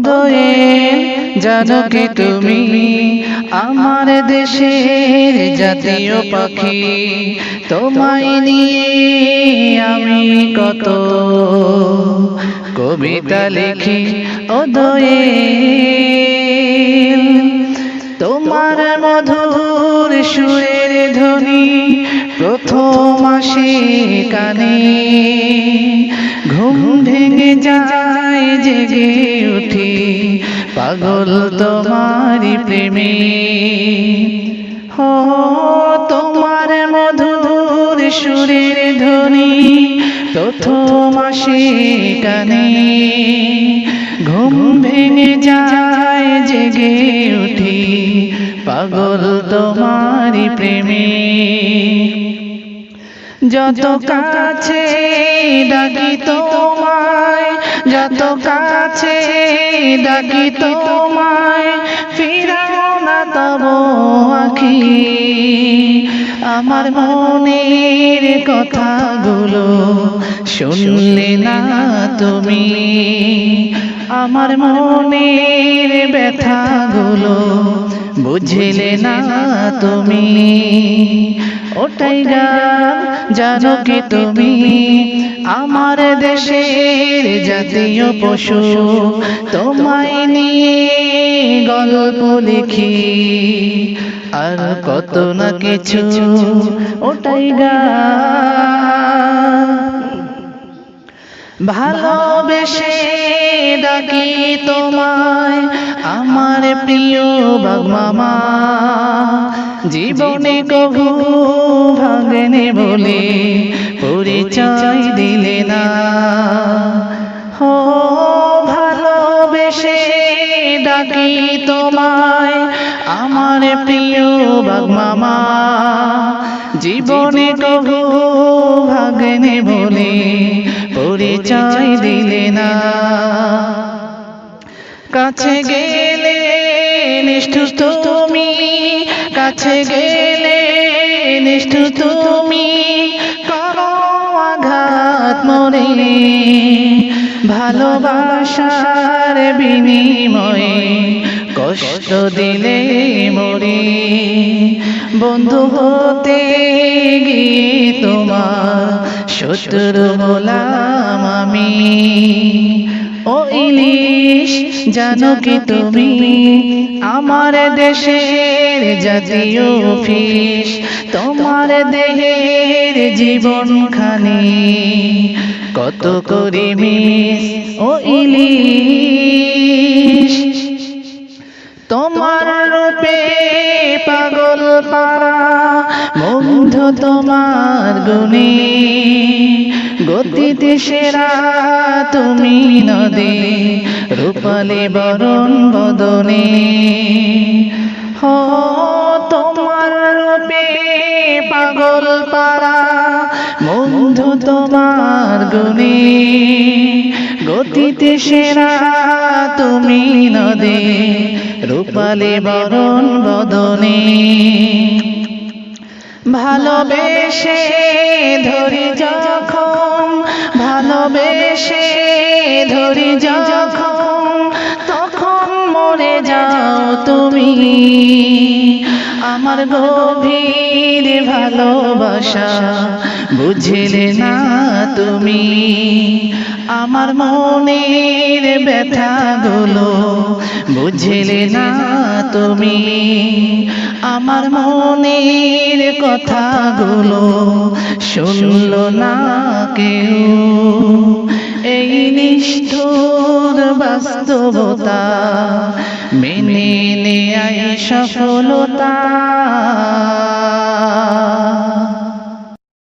দোয়েল জানো কি তুমি আমার দেশের জাতীয় পাখি, তোমায় নিয়ে আমি কত কবিতা লিখি। ও দোয়েল তোমার মধুর সুরের ধ্বনি প্রথম আসে কানে, ঘুম ভেঙে যায় জেগে উঠি পাগল তোমারি প্রেমে। হো তোমার মধুর সুরের ধ্বনি প্রথম আসে কানে, ঘুম ভেঙে যায় জেগে উঠি পাগল তোমারি প্রেমে। যত কাছে ডাকি তোমায়, যত কাছে ডাকি তোমায়, ফিরাও না তব আখি। আমার মনের কথাগুলো শুনলে না তুমি, আমার মনের ব্যথাগুলো বুঝলে না তুমি। ওটাই গান জানো কি তুমি আমার দেশের জাতীয় পশু, তোমায় নিয়ে গল্প লিখি আর কত না কিছু। ওটাই গান ভালোবেসে ডাকি তোমায় আমার প্রিয় বাঘ মামা, জীবনে কভু ভাঙেনি বলে পরিচয় দিলে না। হো ভালোবেসে ডাকি তোমায় আমার প্রিয় বাঘ মামা, জীবনে কভু ভাঙেনি বলে পরিচয় দিলে না। কাছে গেলে নিষ্ঠুর তুমি, কাছে গেলে নিষ্ঠুর তুমি, করো আঘাত মরে। ভালোবাসার বিনিময়ে কষ্ট দিলে মরে। বন্ধু হতে গিয়ে তোমার শত্রু হলাম আমি। ও ইলিশ জানো কি তুমি আমার দেশের জাতীয় ফিশ, তোমার দেহের জীবনখানি কত করি মিস। ও ইলিশ তোমার রূপে পাগল পারা, মুগ্ধ তোমার গুণে, গতিতে সেরা তুমি নদী রূপালী বরণ বদনে। হো তোমার রূপে পাগল পারা, মুগ্ধ তোমার গুণে, গতিতে সেরা তুমি নদী রূপালী বরণ বদনে। ভালোবেসে ধরি যখন, ভালোবেসে ধরি যখন, তখন মরে যাও তুমি। আমার গভীর ভালোবাসা বুঝলে না তুমি, আমার মনের ব্যথাগুলো বুঝলে না তুমি, আমার মনের কথাগুলো শুনলো না কেউ। এই নিষ্ঠুর বাস্তবতা মেনে নেয় সফলতা।